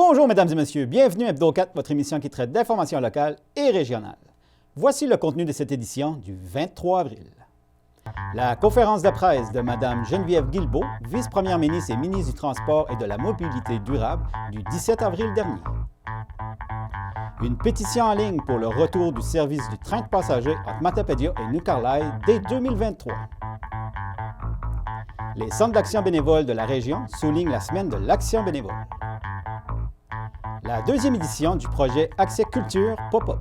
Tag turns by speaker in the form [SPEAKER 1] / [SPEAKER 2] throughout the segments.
[SPEAKER 1] Bonjour, mesdames et messieurs. Bienvenue à Hebdo 4, votre émission qui traite d'informations locales et régionales. Voici le contenu de cette édition du 23 avril. La conférence de presse de Mme Geneviève Guilbeault, vice-première ministre et ministre du Transport et de la Mobilité durable, du 17 avril dernier. Une pétition en ligne pour le retour du service du train de passagers entre Matapédia et New Carlisle dès 2023. Les centres d'action bénévole de la région soulignent la semaine de l'action bénévole. La deuxième édition du projet Accès Culture Pop-up.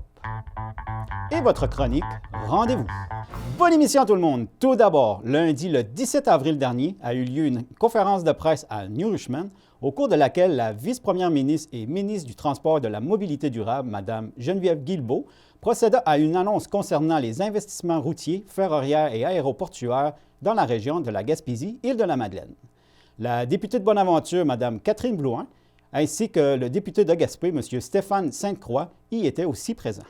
[SPEAKER 1] Et votre chronique, rendez-vous. Bonne émission tout le monde! Tout d'abord, lundi le 17 avril dernier a eu lieu une conférence de presse à New Richmond, au cours de laquelle la vice-première ministre et ministre du Transport et de la Mobilité durable, Mme Geneviève Guilbeault, procéda à une annonce concernant les investissements routiers, ferroviaires et aéroportuaires dans la région de la Gaspésie, Île-de-la-Madeleine. La députée de Bonaventure, Mme Catherine Blouin, ainsi que le député de Gaspé, M. Stéphane Sainte-Croix, y étaient aussi présents.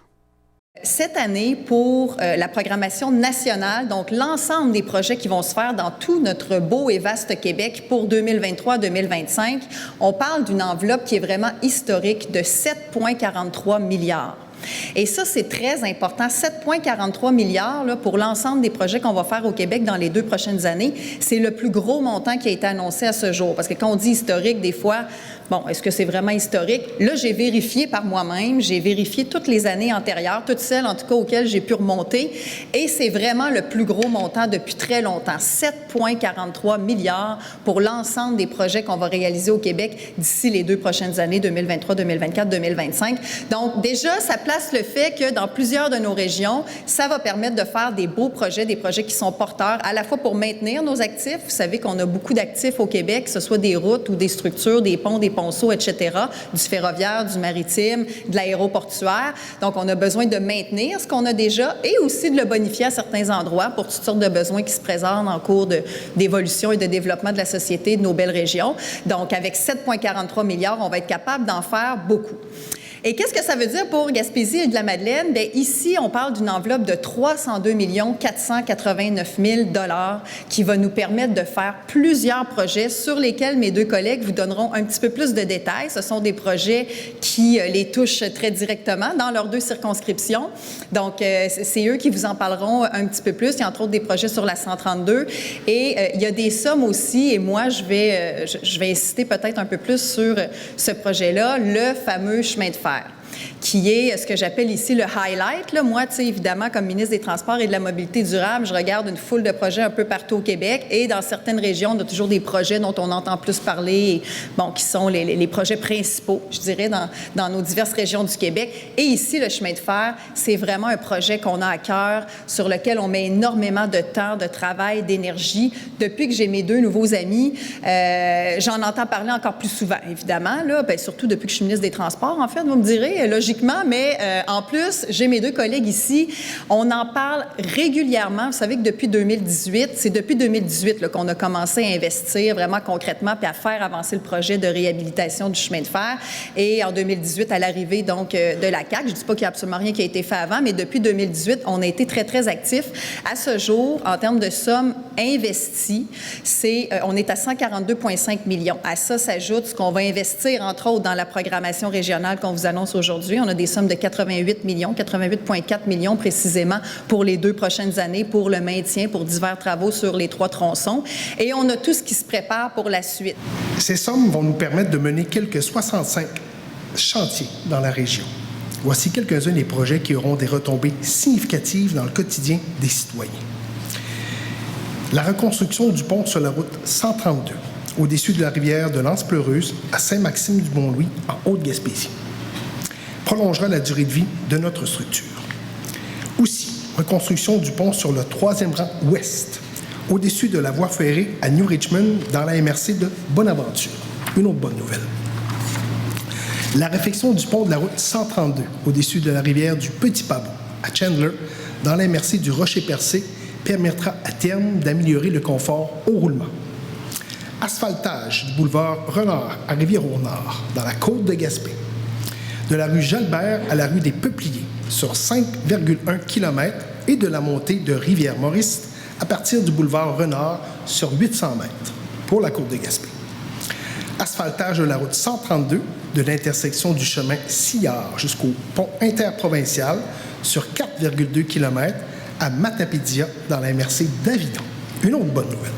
[SPEAKER 2] Cette année, pour la programmation nationale, donc l'ensemble des projets qui vont se faire dans tout notre beau et vaste Québec pour 2023-2025, on parle d'une enveloppe qui est vraiment historique de 7,43 milliards. Et ça, c'est très important. 7,43 milliards là, pour l'ensemble des projets qu'on va faire au Québec dans les 2 prochaines années, c'est le plus gros montant qui a été annoncé à ce jour. Parce que quand on dit historique, des fois, bon, est-ce que c'est vraiment historique? Là, j'ai vérifié par moi-même, j'ai vérifié toutes les années antérieures, toutes celles en tout cas auxquelles j'ai pu remonter, et c'est vraiment le plus gros montant depuis très longtemps. 7,43 milliards pour l'ensemble des projets qu'on va réaliser au Québec d'ici les 2 prochaines années, 2023, 2024, 2025. Donc, déjà, ça place le fait que dans plusieurs de nos régions, ça va permettre de faire des beaux projets, des projets qui sont porteurs, à la fois pour maintenir nos actifs. Vous savez qu'on a beaucoup d'actifs au Québec, que ce soit des routes ou des structures, des ponts, des ponceaux, etc., du ferroviaire, du maritime, de l'aéroportuaire. Donc, on a besoin de maintenir ce qu'on a déjà et aussi de le bonifier à certains endroits pour toutes sortes de besoins qui se présentent en cours d'évolution et de développement de la société de nos belles régions. Donc, avec 7,43 milliards, on va être capable d'en faire beaucoup. Et qu'est-ce que ça veut dire pour Gaspésie et de la Madeleine? Bien, ici, on parle d'une enveloppe de 302 489 000 $ qui va nous permettre de faire plusieurs projets sur lesquels mes 2 collègues vous donneront un petit peu plus de détails. Ce sont des projets qui les touchent très directement dans leurs 2 circonscriptions. Donc, c'est eux qui vous en parleront un petit peu plus. Il y a entre autres des projets sur la 132. Et il y a des sommes aussi, et moi, je vais insister peut-être un peu plus sur ce projet-là, le fameux chemin de fer, qui est ce que j'appelle ici le highlight. Là, moi, tu sais, évidemment, comme ministre des Transports et de la Mobilité durable, je regarde une foule de projets un peu partout au Québec et dans certaines régions, on a toujours des projets dont on entend plus parler, bon, qui sont les projets principaux, je dirais, dans nos diverses régions du Québec. Et ici, le chemin de fer, c'est vraiment un projet qu'on a à cœur, sur lequel on met énormément de temps, de travail, d'énergie. Depuis que j'ai mes 2 nouveaux amis, j'en entends parler encore plus souvent, évidemment, là, bien, surtout depuis que je suis ministre des Transports, en fait, vous me direz, logiquement, mais en plus, j'ai mes 2 collègues ici. On en parle régulièrement. Vous savez que depuis 2018, c'est depuis 2018 là, qu'on a commencé à investir vraiment concrètement puis à faire avancer le projet de réhabilitation du chemin de fer. Et en 2018, à l'arrivée donc de la CAQ, je ne dis pas qu'il n'y a absolument rien qui a été fait avant, mais depuis 2018, on a été très, très actifs. À ce jour, en termes de sommes investies, on est à 142,5 millions. À ça s'ajoute ce qu'on va investir, entre autres, dans la programmation régionale qu'on vous annonce aujourd'hui. On a des sommes de 88 millions, 88,4 millions précisément pour les 2 prochaines années pour le maintien, pour divers travaux sur les 3 tronçons. Et on a tout ce qui se prépare pour la suite.
[SPEAKER 3] Ces sommes vont nous permettre de mener quelques 65 chantiers dans la région. Voici quelques-uns des projets qui auront des retombées significatives dans le quotidien des citoyens. La reconstruction du pont sur la route 132, au-dessus de la rivière de l'Anse-Pleureuse à Saint-Maxime-du-Mont-Louis, en Haute-Gaspésie, prolongera la durée de vie de notre structure. Aussi, reconstruction du pont sur le 3e rang ouest, au-dessus de la voie ferrée à New Richmond, dans la MRC de Bonaventure. Une autre bonne nouvelle. La réfection du pont de la route 132, au-dessus de la rivière du Petit-Pabot, à Chandler, dans la MRC du Rocher-Percé, permettra à terme d'améliorer le confort au roulement. Asphaltage du boulevard Renard à Rivière-au-Nord, dans la côte de Gaspé. De la rue Jalbert à la rue des Peupliers, sur 5,1 km, et de la montée de Rivière-Maurice à partir du boulevard Renard sur 800 mètres, pour la côte de Gaspé. asphaltage de la route 132 de l'intersection du chemin Sillard jusqu'au pont interprovincial sur 4,2 km à Matapédia dans la MRC d'Avignon. Une autre bonne nouvelle.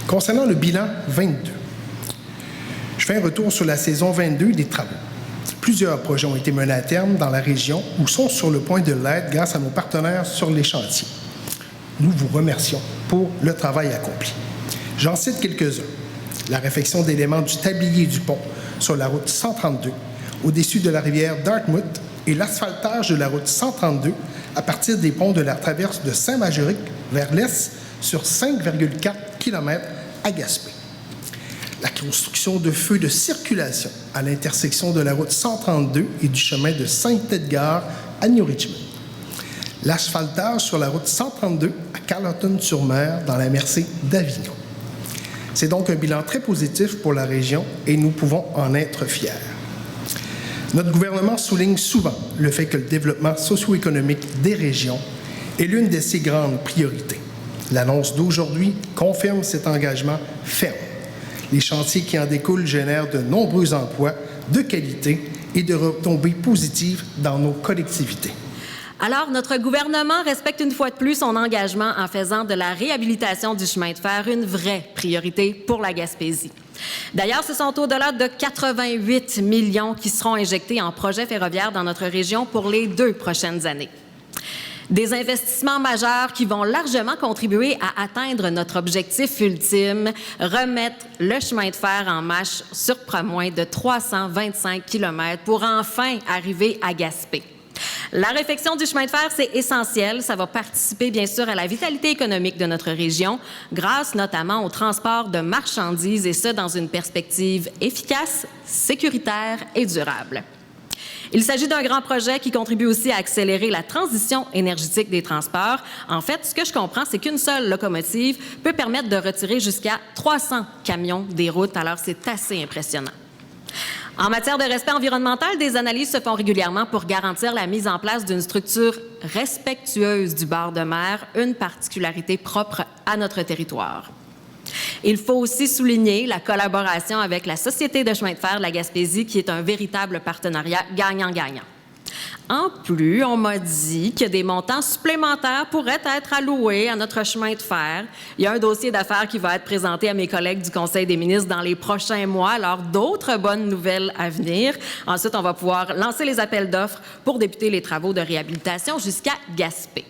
[SPEAKER 3] Concernant le bilan 22, je fais un retour sur la saison 22 des travaux. Plusieurs projets ont été menés à terme dans la région ou sont sur le point de l'être grâce à nos partenaires sur les chantiers. Nous vous remercions pour le travail accompli. J'en cite quelques-uns. La réfection d'éléments du tablier du pont sur la route 132 au-dessus de la rivière Dartmouth et l'asphaltage de la route 132 à partir des ponts de la traverse de Saint-Majoric vers l'est sur 5,4 km à Gaspé. La construction de feux de circulation à l'intersection de la route 132 et du chemin de Saint-Edgar à New Richmond. L'asphaltage sur la route 132 à Carleton-sur-Mer dans la MRC d'Avignon. C'est donc un bilan très positif pour la région et nous pouvons en être fiers. Notre gouvernement souligne souvent le fait que le développement socio-économique des régions est l'une de ses grandes priorités. L'annonce d'aujourd'hui confirme cet engagement ferme. Les chantiers qui en découlent génèrent de nombreux emplois de qualité et de retombées positives dans nos collectivités.
[SPEAKER 4] Alors, notre gouvernement respecte une fois de plus son engagement en faisant de la réhabilitation du chemin de fer une vraie priorité pour la Gaspésie. D'ailleurs, ce sont au-delà de 88 millions qui seront injectés en projets ferroviaires dans notre région pour les 2 prochaines années. Des investissements majeurs qui vont largement contribuer à atteindre notre objectif ultime, remettre le chemin de fer en marche sur pas moins de 325 km pour enfin arriver à Gaspé. La réfection du chemin de fer, c'est essentiel. Ça va participer, bien sûr, à la vitalité économique de notre région, grâce notamment au transport de marchandises, et ce, dans une perspective efficace, sécuritaire et durable. Il s'agit d'un grand projet qui contribue aussi à accélérer la transition énergétique des transports. En fait, ce que je comprends, c'est qu'une seule locomotive peut permettre de retirer jusqu'à 300 camions des routes. Alors, c'est assez impressionnant. En matière de respect environnemental, des analyses se font régulièrement pour garantir la mise en place d'une structure respectueuse du bord de mer, une particularité propre à notre territoire. Il faut aussi souligner la collaboration avec la Société de chemin de fer de la Gaspésie, qui est un véritable partenariat gagnant-gagnant. En plus, on m'a dit que des montants supplémentaires pourraient être alloués à notre chemin de fer. Il y a un dossier d'affaires qui va être présenté à mes collègues du Conseil des ministres dans les prochains mois, alors d'autres bonnes nouvelles à venir. Ensuite, on va pouvoir lancer les appels d'offres pour débuter les travaux de réhabilitation jusqu'à Gaspé.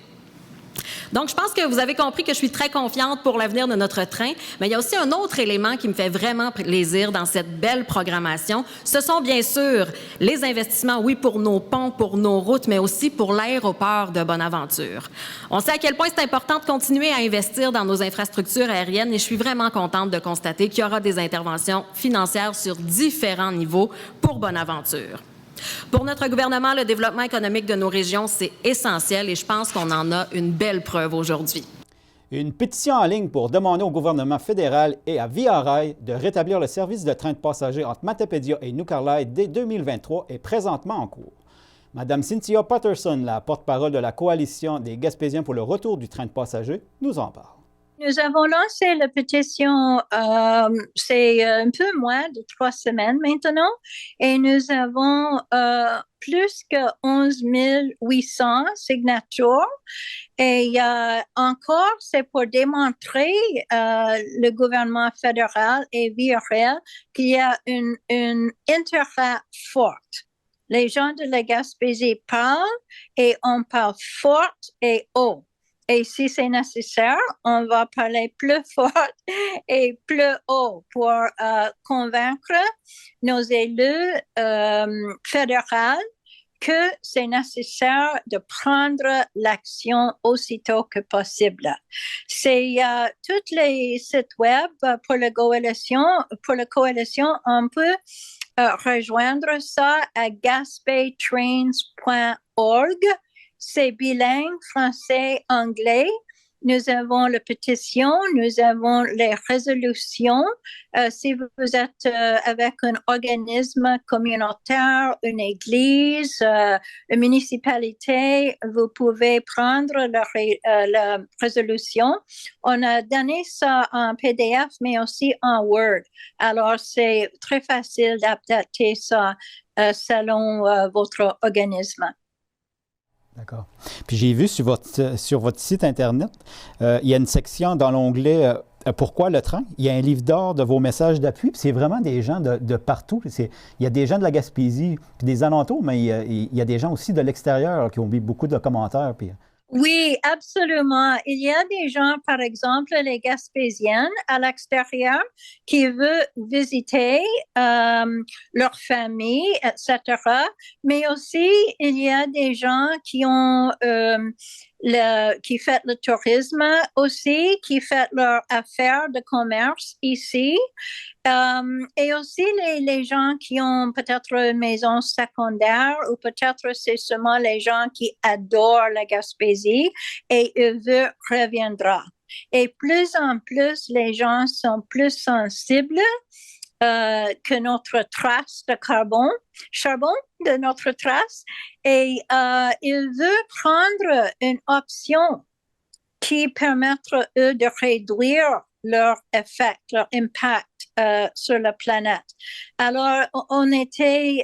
[SPEAKER 4] Donc, je pense que vous avez compris que je suis très confiante pour l'avenir de notre train, mais il y a aussi un autre élément qui me fait vraiment plaisir dans cette belle programmation. Ce sont bien sûr les investissements, oui, pour nos ponts, pour nos routes, mais aussi pour l'aéroport de Bonaventure. On sait à quel point c'est important de continuer à investir dans nos infrastructures aériennes et je suis vraiment contente de constater qu'il y aura des interventions financières sur différents niveaux pour Bonaventure. Pour notre gouvernement, le développement économique de nos régions, c'est essentiel et je pense qu'on en a une belle preuve aujourd'hui.
[SPEAKER 1] Une pétition en ligne pour demander au gouvernement fédéral et à Via Rail de rétablir le service de train de passagers entre Matapédia et New Carlisle dès 2023 est présentement en cours. Madame Cynthia Patterson, la porte-parole de la Coalition des Gaspésiens pour le retour du train de passagers, nous en parle.
[SPEAKER 5] Nous avons lancé la pétition, c'est un peu moins de 3 semaines maintenant, et nous avons plus que 11 800 signatures. Et encore, c'est pour démontrer le gouvernement fédéral et Via Rail qu'il y a un intérêt fort. Les gens de la Gaspésie parlent et on parle fort et haut. Et si c'est nécessaire, on va parler plus fort et plus haut pour convaincre nos élus fédéraux que c'est nécessaire de prendre l'action aussitôt que possible. C'est tous les sites web pour la coalition. Pour la coalition, on peut rejoindre ça à gaspaytrains.org. C'est bilingue français-anglais nous avons la pétition, nous avons les résolutions. Si vous êtes avec un organisme communautaire, une église, une municipalité, vous pouvez prendre la résolution. On a donné ça en PDF, mais aussi en Word. Alors, c'est très facile d'adapter ça selon votre organisme.
[SPEAKER 1] D'accord. Puis j'ai vu sur votre site Internet, il y a une section dans l'onglet Pourquoi le train? Il y a un livre d'or de vos messages d'appui, puis c'est vraiment des gens de partout. Il y a des gens de la Gaspésie, puis des alentours, mais il y a des gens aussi de l'extérieur qui ont mis beaucoup de commentaires. Puis...
[SPEAKER 5] Oui, absolument. Il y a des gens, par exemple, les Gaspésiennes à l'extérieur qui veulent visiter leur famille, etc. Mais aussi, il y a des gens qui ont qui font le tourisme aussi, qui font leur affaire de commerce ici. Et aussi les gens qui ont peut-être une maison secondaire ou peut-être c'est seulement les gens qui adorent la Gaspésie et eux reviendra. Et plus en plus, les gens sont plus sensibles que notre trace de charbon de notre trace et ils veulent prendre une option qui permettra eux de réduire leur effet, leur impact sur la planète. Alors, on était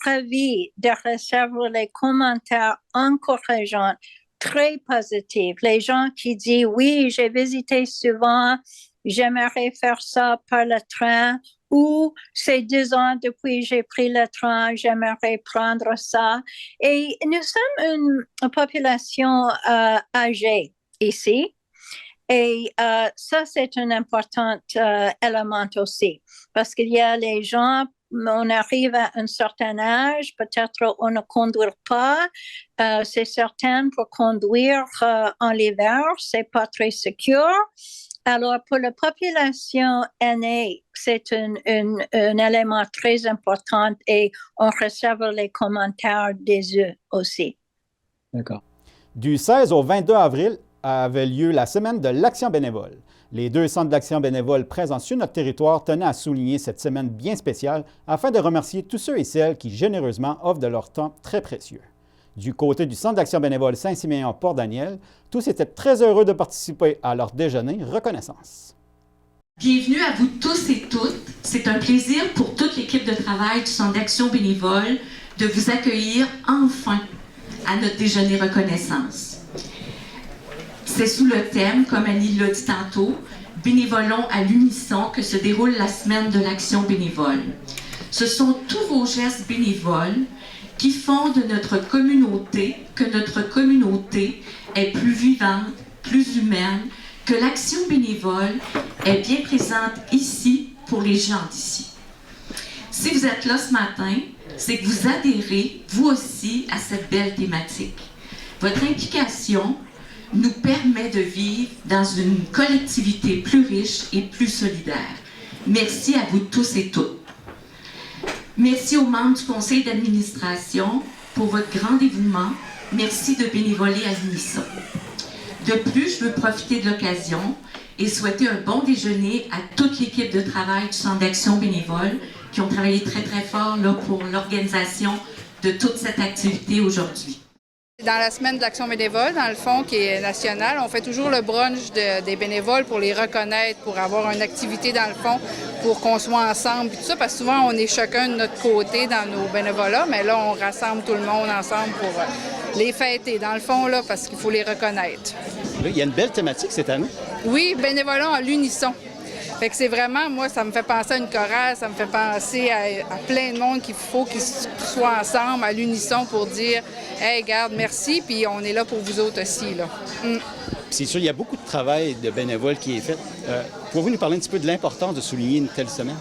[SPEAKER 5] ravis de recevoir les commentaires encourageants, très positifs. Les gens qui disent, oui, j'ai visité souvent, j'aimerais faire ça par le train, ou c'est 2 ans depuis que j'ai pris le train, j'aimerais prendre ça. Et nous sommes une population âgée ici. Et ça, c'est un important élément aussi, parce qu'il y a les gens, on arrive à un certain âge, peut-être on ne conduit pas, c'est certain pour conduire en hiver, c'est pas très sûr. Alors, pour la population aînée, c'est un élément très important et on reçoit les commentaires des eux aussi.
[SPEAKER 1] D'accord. Du 16 au 22 avril, avait lieu la semaine de l'Action bénévole. Les 2 centres d'Action bénévole présents sur notre territoire tenaient à souligner cette semaine bien spéciale afin de remercier tous ceux et celles qui généreusement offrent de leur temps très précieux. Du côté du Centre d'Action bénévole Saint-Siméon-Port-Daniel, tous étaient très heureux de participer à leur déjeuner reconnaissance.
[SPEAKER 6] Bienvenue à vous tous et toutes. C'est un plaisir pour toute l'équipe de travail du Centre d'Action bénévole de vous accueillir enfin à notre déjeuner reconnaissance. C'est sous le thème, comme Annie l'a dit tantôt, « Bénévolons à l'unisson » que se déroule la semaine de l'Action bénévole. Ce sont tous vos gestes bénévoles qui font de notre communauté, que notre communauté est plus vivante, plus humaine, que l'action bénévole est bien présente ici pour les gens d'ici. Si vous êtes là ce matin, c'est que vous adhérez, vous aussi, à cette belle thématique. Votre implication nous permet de vivre dans une collectivité plus riche et plus solidaire. Merci à vous tous et toutes. Merci aux membres du conseil d'administration pour votre grand dévouement. Merci de bénévoler à l'unisson. De plus, je veux profiter de l'occasion et souhaiter un bon déjeuner à toute l'équipe de travail du Centre d'Action bénévole qui ont travaillé très, très fort là, pour l'organisation de toute cette activité aujourd'hui.
[SPEAKER 7] Dans la semaine de l'Action bénévole, dans le fond, qui est nationale, on fait toujours le brunch des bénévoles pour les reconnaître, pour avoir une activité dans le fond, pour qu'on soit ensemble, puis tout ça, parce que souvent, on est chacun de notre côté dans nos bénévolats, mais là, on rassemble tout le monde ensemble pour les fêter, dans le fond, là, parce qu'il faut les reconnaître.
[SPEAKER 1] Là, il y a une belle thématique cette année.
[SPEAKER 7] Oui, bénévolat à l'unisson. Fait que c'est vraiment, moi, ça me fait penser à une chorale, ça me fait penser à plein de monde qu'il faut qu'ils soient ensemble à l'unisson pour dire « Hey, garde, merci, puis on est là pour vous autres aussi. » là.
[SPEAKER 8] C'est sûr, il y a beaucoup de travail de bénévoles qui est fait. Pouvez-vous nous parler un petit peu de l'importance de souligner une telle semaine?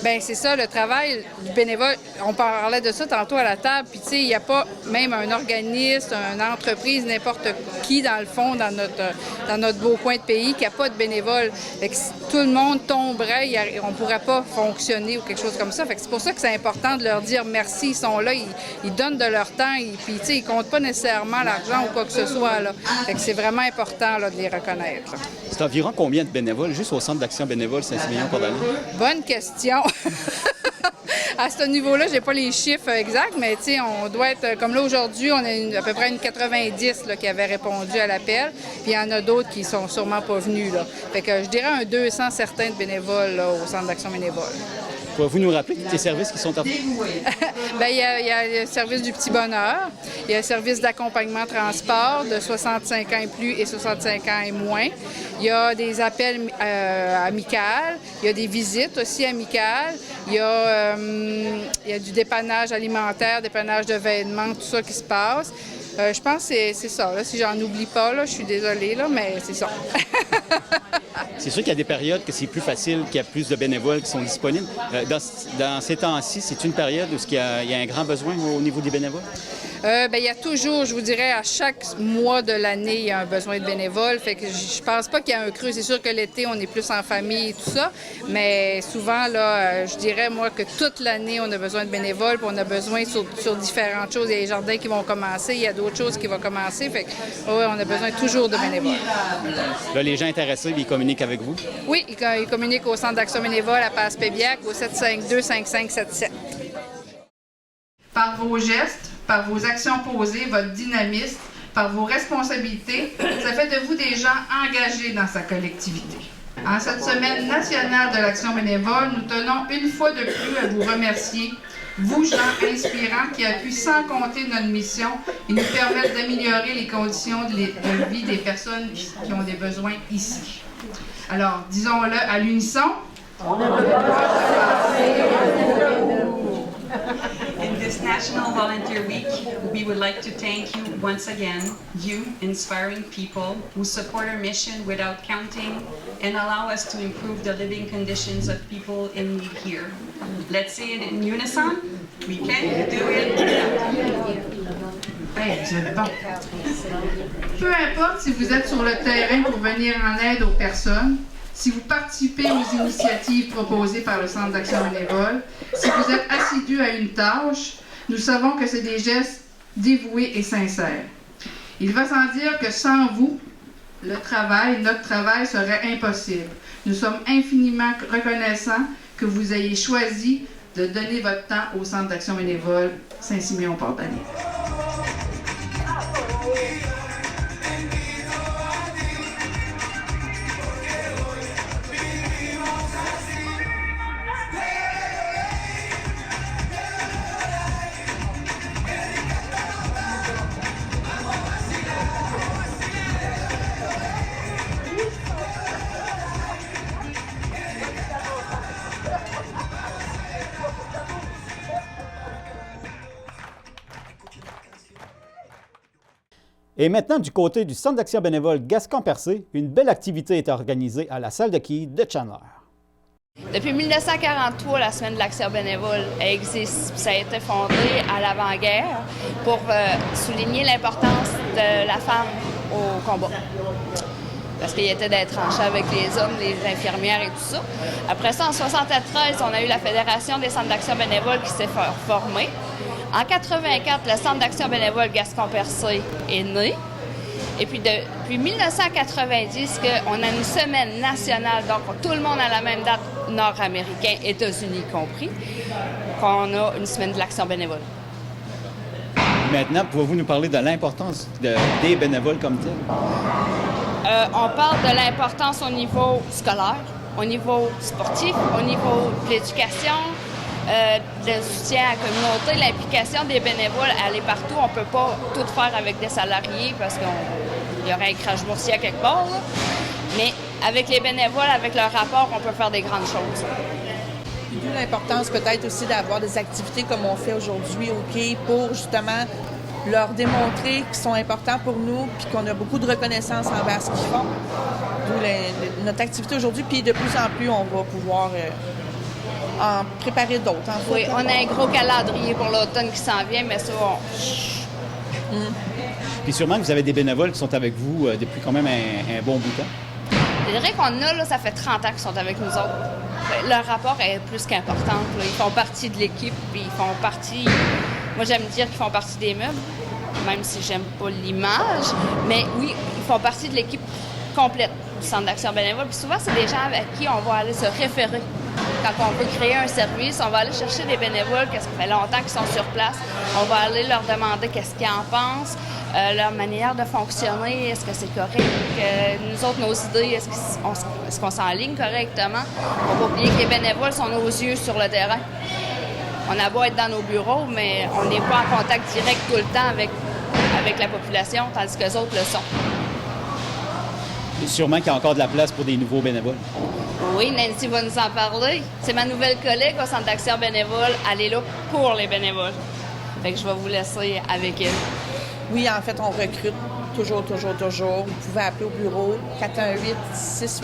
[SPEAKER 7] Bien, c'est ça, le travail du bénévole. On parlait de ça tantôt à la table, puis tu sais, il n'y a pas même un organisme, une entreprise, n'importe qui, dans le fond, dans notre beau coin de pays, qui n'a pas de bénévoles. Fait que si tout le monde tomberait, on ne pourrait pas fonctionner ou quelque chose comme ça. Fait que c'est pour ça que c'est important de leur dire merci, ils sont là, ils donnent de leur temps, puis tu sais, ils ne comptent pas nécessairement l'argent ou quoi que ce soit, là. Fait que c'est vraiment important, là, de les reconnaître, là.
[SPEAKER 8] C'est environ combien de bénévoles, juste au Centre d'action bénévole Saint-Siméon par année?
[SPEAKER 7] Bonne question. À ce niveau-là, j'ai pas les chiffres exacts, mais tu sais, on doit être, comme là aujourd'hui, on a à peu près une 90 là, qui avaient répondu à l'appel, puis il y en a d'autres qui sont sûrement pas venus, là. Fait que je dirais un 200 certains de bénévoles là, au Centre d'action bénévole.
[SPEAKER 8] Pouvez-vous nous rappeler les services qui sont offrés?
[SPEAKER 7] Bien, il y a le service du petit bonheur, il y a le service d'accompagnement transport de 65 ans et plus et 65 ans et moins. Il y a des appels amicales, il y a des visites aussi amicales, il y a du dépannage alimentaire, dépannage de vêtements, tout ça qui se passe. Je pense que c'est ça. Là. Si j'en oublie pas, là, je suis désolée, là, mais c'est ça.
[SPEAKER 8] C'est sûr qu'il y a des périodes que c'est plus facile, qu'il y a plus de bénévoles qui sont disponibles. Dans ces temps-ci, c'est une période où il y a un grand besoin au niveau des bénévoles?
[SPEAKER 7] Bien, il y a toujours, je vous dirais, à chaque mois de l'année, il y a un besoin de bénévoles. Fait que je pense pas qu'il y a un creux. C'est sûr que l'été, on est plus en famille et tout ça, mais souvent, là, je dirais, moi, que toute l'année, on a besoin de bénévoles, puis on a besoin sur différentes choses. Il y a les jardins qui vont commencer, il y a d'autres choses qui vont commencer. Fait que, ouais, on a besoin toujours de bénévoles.
[SPEAKER 8] Là, les gens intéressés, ils communiquent avec vous?
[SPEAKER 7] Oui, ils communiquent au Centre d'action bénévole à Passepébiac au 752-5577. Par vos gestes, par vos actions posées, votre dynamisme, par vos responsabilités, ça fait de vous des gens engagés dans sa collectivité. En cette semaine nationale de l'action bénévole, nous tenons une fois de plus à vous remercier, vous, gens inspirants, qui appuient sans compter notre mission et nous permettent d'améliorer les conditions de vie des personnes qui ont des besoins ici. Alors, disons-le à l'unisson.
[SPEAKER 9] In this National Volunteer Week, we would like to thank you once again, you inspiring people who support our mission without counting and allow us to improve the living conditions of people in need here. Let's say it in unison. We can do it.
[SPEAKER 7] Hey, vous êtes bon. Peu importe si vous êtes sur le terrain pour venir en aide aux personnes, si vous participez aux initiatives proposées par le Centre d'action bénévole, si vous êtes assidu à une tâche, nous savons que c'est des gestes dévoués et sincères. Il va sans dire que sans vous, notre travail serait impossible. Nous sommes infiniment reconnaissants que vous ayez choisi de donner votre temps au Centre d'action bénévole Saint-Siméon-Port-Panier.
[SPEAKER 1] Et maintenant, du côté du Centre d'action bénévole Gascon-Percé, une belle activité est organisée à la salle de quilles de Chandler.
[SPEAKER 10] Depuis 1943, la Semaine de l'action bénévole existe. Ça a été fondé à l'avant-guerre pour souligner l'importance de la femme au combat. Parce qu'il était d'être tranché avec les hommes, les infirmières et tout ça. Après ça, en 1973, on a eu la Fédération des centres d'action bénévole qui s'est formée. En 1984, le Centre d'action bénévole Gascon-Percé est né. Et puis depuis 1990, on a une semaine nationale, donc tout le monde a la même date, nord-américain, États-Unis compris, qu'on a une semaine de l'action bénévole.
[SPEAKER 8] Maintenant, pouvez-vous nous parler de l'importance des bénévoles comme tel?
[SPEAKER 10] On parle de l'importance au niveau scolaire, au niveau sportif, au niveau de l'éducation, le soutien à la communauté, l'implication des bénévoles, aller partout. On ne peut pas tout faire avec des salariés parce qu'il y aurait un crash boursier à quelque part. Là. Mais avec les bénévoles, avec leur rapport, on peut faire des grandes choses.
[SPEAKER 11] D'où l'importance peut-être aussi d'avoir des activités comme on fait aujourd'hui au quai pour justement leur démontrer qu'ils sont importants pour nous puis qu'on a beaucoup de reconnaissance envers ce qu'ils font. D'où notre activité aujourd'hui. Puis de plus en plus, on va pouvoir en préparer d'autres.
[SPEAKER 10] Oui, on a un gros calendrier pour l'automne qui s'en vient, mais ça,
[SPEAKER 1] Puis sûrement que vous avez des bénévoles qui sont avec vous depuis quand même un bon bout de temps.
[SPEAKER 10] Je dirais qu'on a, là, ça fait 30 ans qu'ils sont avec nous autres. Leur rapport est plus qu'important. Là. Ils font partie de l'équipe, puis ils font partie... Moi, j'aime dire qu'ils font partie des meubles, même si j'aime pas l'image. Mais oui, ils font partie de l'équipe complète du Centre d'action bénévole. Puis souvent, c'est des gens avec qui on va aller se référer. Quand on veut créer un service, on va aller chercher des bénévoles, qu'est-ce qui fait longtemps qu'ils sont sur place. On va aller leur demander qu'est-ce qu'ils en pensent, leur manière de fonctionner, est-ce que c'est correct, nous autres, nos idées, est-ce qu'on s'enligne correctement. On va oublier que les bénévoles sont nos yeux sur le terrain. On a beau être dans nos bureaux, mais on n'est pas en contact direct tout le temps avec la population, tandis que les autres le sont.
[SPEAKER 1] Et sûrement qu'il y a encore de la place pour des nouveaux bénévoles.
[SPEAKER 10] Oui, Nancy va nous en parler. C'est ma nouvelle collègue au Centre d'action bénévole. Elle est là pour les bénévoles. Fait que je vais vous laisser avec elle.
[SPEAKER 11] Oui, en fait, on recrute toujours. Vous pouvez appeler au bureau 418-689,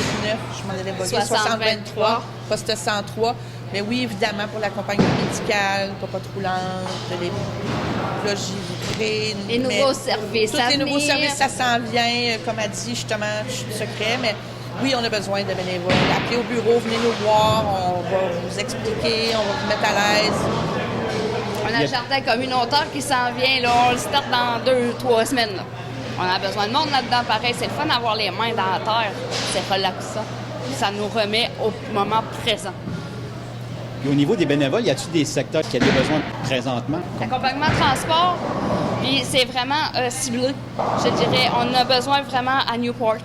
[SPEAKER 11] je m'en allais bugger, 6023, poste 103. Mais oui, évidemment, pour l'accompagnement médical, pas trop lente, les logis vitrés.
[SPEAKER 10] Les nouveaux services
[SPEAKER 11] tous les nouveaux services, ça s'en vient, comme a dit justement, secret, mais oui, on a besoin de bénévoles. Appelez au bureau, venez nous voir, on va vous expliquer, on va vous mettre à l'aise.
[SPEAKER 10] On a un jardin communautaire qui s'en vient, là, on le start dans 2-3 semaines. Là. On a besoin de monde là-dedans, pareil. C'est le fun d'avoir les mains dans la terre. C'est relaxant. Ça nous remet au moment présent.
[SPEAKER 1] Puis au niveau des bénévoles, y a-t-il des secteurs qui ont des besoins présentement?
[SPEAKER 10] L'accompagnement transport, puis c'est vraiment ciblé. Je dirais, on a besoin vraiment à Newport,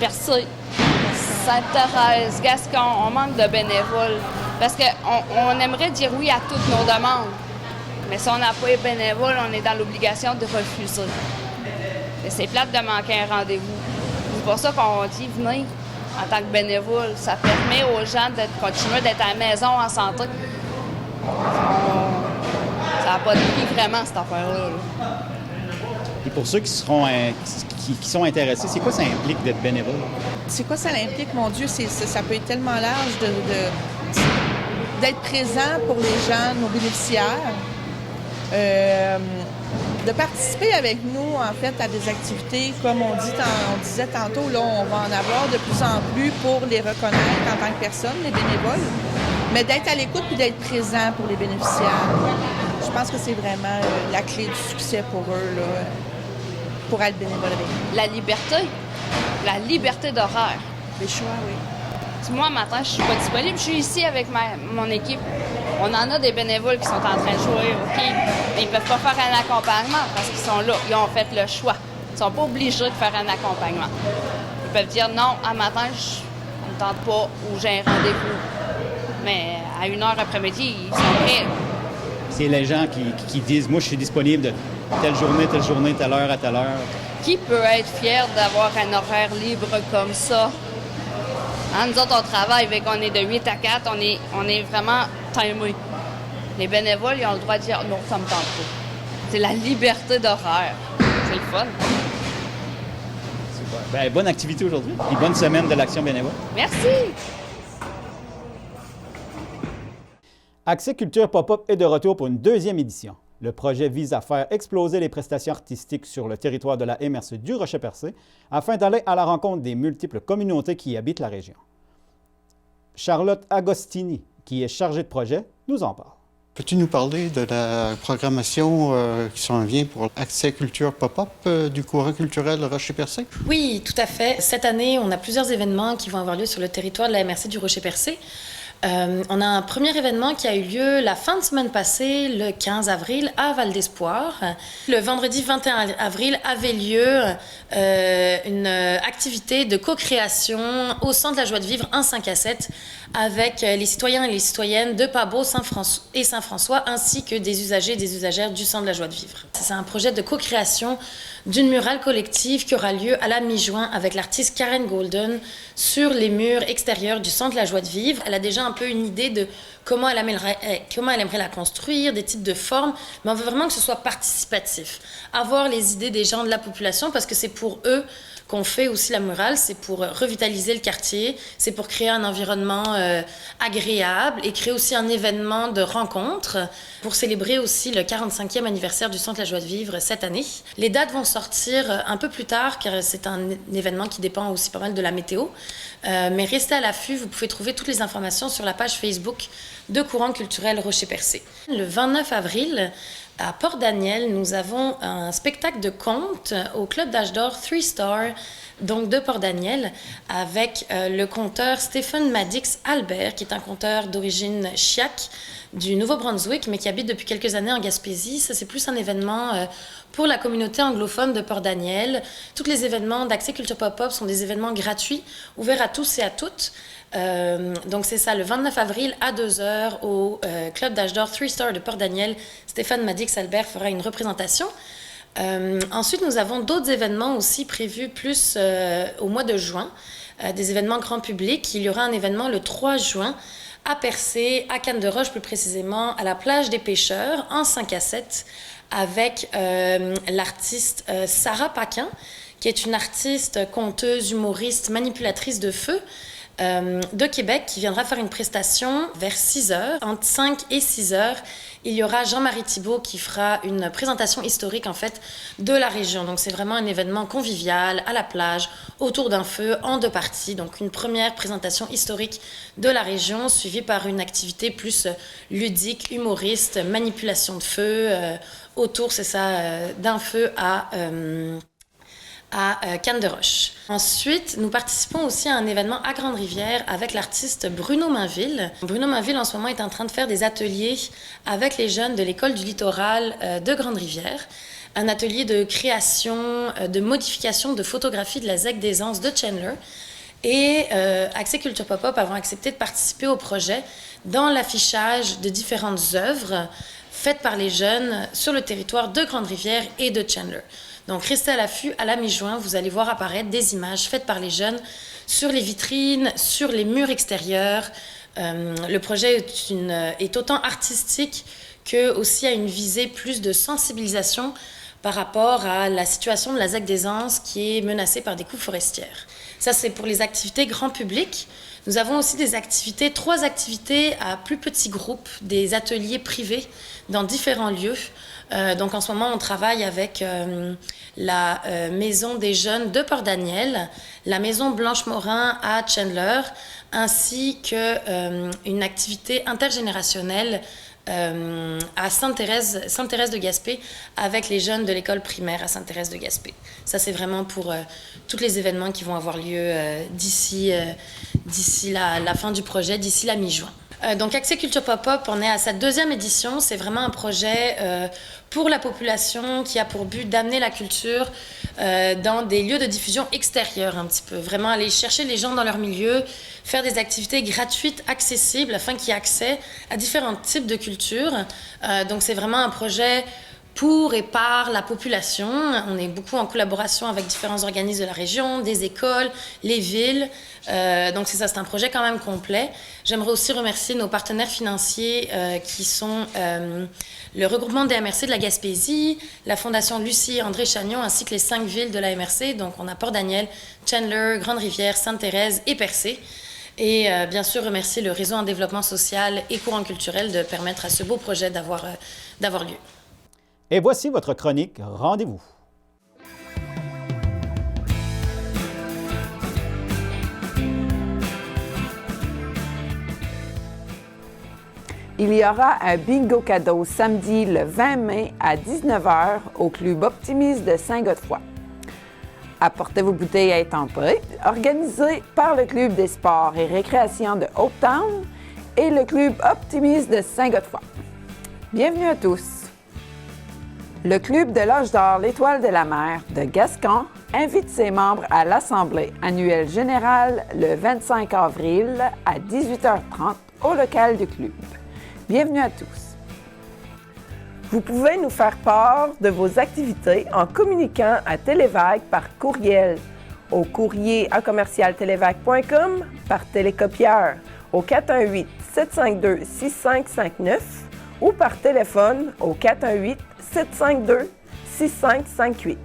[SPEAKER 10] Percé, Sainte-Thérèse, Gascon. On manque de bénévoles. Parce qu'on aimerait dire oui à toutes nos demandes. Mais si on n'a pas les bénévoles, on est dans l'obligation de refuser. Et c'est plate de manquer un rendez-vous. C'est pour ça qu'on dit, venez en tant que bénévole. Ça permet aux gens de continuer d'être à la maison en santé. Ça n'a pas de prix vraiment, cette affaire-là.
[SPEAKER 1] Et pour ceux qui sont intéressés, c'est quoi ça implique d'être bénévole?
[SPEAKER 11] C'est quoi ça implique, mon Dieu? Ça peut être tellement large d'être présent pour les gens, nos bénéficiaires, de participer avec nous, en fait, à des activités, comme on disait tantôt, là, on va en avoir de plus en plus pour les reconnaître en tant que personnes, les bénévoles, mais d'être à l'écoute puis d'être présent pour les bénéficiaires. Je pense que c'est vraiment la clé du succès pour eux, là, pour être bénévole avec nous.
[SPEAKER 10] La liberté d'horaire.
[SPEAKER 11] Les choix, oui.
[SPEAKER 10] Moi, matin, je suis pas disponible. Je suis ici avec mon équipe. On en a des bénévoles qui sont en train de jouer au quai. Mais ils peuvent pas faire un accompagnement parce qu'ils sont là. Ils ont fait le choix. Ils sont pas obligés de faire un accompagnement. Ils peuvent dire non, à matin, on ne tente pas ou j'ai un rendez-vous. Mais à 1h après-midi, ils sont prêts.
[SPEAKER 1] C'est les gens qui disent, moi, je suis disponible de telle journée, telle heure à telle heure.
[SPEAKER 10] Qui peut être fier d'avoir un horaire libre comme ça? Hein, nous autres, on travaille, avec on est de 8 à 4, on est vraiment timés. Les bénévoles, ils ont le droit de dire non, ça me tente pas. C'est la liberté d'horaire. C'est le fun.
[SPEAKER 1] Super. Bien, bonne activité aujourd'hui et bonne semaine de l'Action bénévole.
[SPEAKER 10] Merci!
[SPEAKER 1] Accès Culture Pop-up est de retour pour une deuxième édition. Le projet vise à faire exploser les prestations artistiques sur le territoire de la MRC du Rocher-Percé afin d'aller à la rencontre des multiples communautés qui habitent la région. Charlotte Agostini, qui est chargée de projet, nous en parle.
[SPEAKER 12] Peux-tu nous parler de la programmation qui s'en vient pour Accès Culture Pop-up du courant culturel Rocher-Percé?
[SPEAKER 13] Oui, tout à fait. Cette année, on a plusieurs événements qui vont avoir lieu sur le territoire de la MRC du Rocher-Percé. On a un premier événement qui a eu lieu la fin de semaine passée, le 15 avril, à Val-d'Espoir. Le vendredi 21 avril avait lieu une activité de co-création au Centre de la joie de vivre, un 5 à 7, avec les citoyens et les citoyennes de Pabot et Saint-François, ainsi que des usagers et des usagères du Centre de la joie de vivre. C'est un projet de co-création d'une murale collective qui aura lieu à la mi-juin avec l'artiste Karen Golden sur les murs extérieurs du Centre de la joie de vivre. Elle a déjà un peu une idée de comment elle aimerait la construire, des types de formes, mais on veut vraiment que ce soit participatif. Avoir les idées des gens de la population parce que c'est pour eux qu'on fait aussi la murale, c'est pour revitaliser le quartier, c'est pour créer un environnement agréable et créer aussi un événement de rencontre pour célébrer aussi le 45e anniversaire du Centre La Joie de Vivre cette année. Les dates vont sortir un peu plus tard car c'est un événement qui dépend aussi pas mal de la météo. Mais restez à l'affût, vous pouvez trouver toutes les informations sur la page Facebook de Courant culturel Rocher-Percé. Le 29 avril, à Port-Daniel, nous avons un spectacle de contes au Club d'Âge d'Or 3 Star, donc de Port-Daniel, avec le conteur Stephen Madix-Albert, qui est un conteur d'origine chiaque du Nouveau-Brunswick, mais qui habite depuis quelques années en Gaspésie. Ça, c'est plus un événement pour la communauté anglophone de Port-Daniel. Tous les événements d'Accès Culture Pop-Up sont des événements gratuits, ouverts à tous et à toutes. Donc c'est ça, le 29 avril à 2h au Club d'Âge d'Or 3 Star de Port-Daniel. Stéphane Madix-Albert fera une représentation. Ensuite, nous avons d'autres événements aussi prévus plus au mois de juin, des événements grand public. Il y aura un événement le 3 juin à Percé, à Cannes-de-Roche plus précisément, à la plage des pêcheurs, en 5 à 7, avec l'artiste Sarah Paquin, qui est une artiste, conteuse, humoriste, manipulatrice de feu, de Québec, qui viendra faire une prestation vers 6h. Entre 5 et 6h, il y aura Jean-Marie Thibault qui fera une présentation historique en fait de la région. Donc c'est vraiment un événement convivial à la plage, autour d'un feu, en 2 parties. Donc une première présentation historique de la région, suivie par une activité plus ludique, humoriste, manipulation de feu, autour, c'est ça, d'un feu à Cannes-de-Roche. Ensuite, nous participons aussi à un événement à Grande-Rivière avec l'artiste Bruno Mainville. Bruno Mainville, en ce moment, est en train de faire des ateliers avec les jeunes de l'École du littoral de Grande-Rivière. Un atelier de création, de modification de photographie de la ZEC des Anses de Chandler. Et Accès Culture Pop-Up avons accepté de participer au projet dans l'affichage de différentes œuvres faites par les jeunes sur le territoire de Grande-Rivière et de Chandler. Donc, restez à l'affût, à la mi-juin, vous allez voir apparaître des images faites par les jeunes sur les vitrines, sur les murs extérieurs. Le projet est autant artistique que aussi a une visée plus de sensibilisation par rapport à la situation de la ZEC des Anses qui est menacée par des coupes forestières. Ça, c'est pour les activités grand public. Nous avons aussi 3 activités à plus petits groupes, des ateliers privés dans différents lieux. Donc en ce moment, on travaille avec la Maison des Jeunes de Port-Daniel, la Maison Blanche-Morin à Chandler, ainsi qu'une activité intergénérationnelle à Sainte-Thérèse de Gaspé avec les jeunes de l'école primaire à Sainte-Thérèse de Gaspé. Ça, c'est vraiment pour tous les événements qui vont avoir lieu d'ici la fin du projet, d'ici la mi-juin. Donc, Accès Culture Pop-Up, on est à sa 2e édition. C'est vraiment un projet pour la population qui a pour but d'amener la culture dans des lieux de diffusion extérieurs un petit peu. Vraiment aller chercher les gens dans leur milieu, faire des activités gratuites, accessibles, afin qu'ils aient accès à différents types de culture. Donc, c'est vraiment un projet pour et par la population. On est beaucoup en collaboration avec différents organismes de la région, des écoles, les villes. Donc c'est ça, c'est un projet quand même complet. J'aimerais aussi remercier nos partenaires financiers qui sont le regroupement des MRC de la Gaspésie, la Fondation Lucie et André Chagnon, ainsi que les 5 villes de la MRC. Donc on a Port-Daniel, Chandler, Grande-Rivière, Sainte-Thérèse et Percé. Et bien sûr remercier le Réseau en développement social et courant culturel de permettre à ce beau projet d'avoir lieu.
[SPEAKER 1] Et voici votre chronique Rendez-vous.
[SPEAKER 14] Il y aura un bingo cadeau samedi le 20 mai à 19h au Club Optimiste de Saint-Godefroy. Apportez vos bouteilles à étamper, organisé par le Club des sports et récréation de Hopetown et le Club Optimiste de Saint-Godefroy. Bienvenue à tous! Le Club de l'Âge d'Or L'Étoile de la Mer de Gascon invite ses membres à l'Assemblée annuelle générale le 25 avril à 18h30 au local du club. Bienvenue à tous. Vous pouvez nous faire part de vos activités en communiquant à Télévac par courriel au courrier@télévac.com, par télécopieur au 418-752-6559 ou par téléphone au 418-752-6558.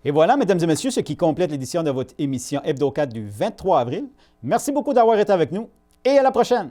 [SPEAKER 1] Et voilà, mesdames et messieurs, ce qui complète l'édition de votre émission Hebdo 4 du 23 avril. Merci beaucoup d'avoir été avec nous et à la prochaine!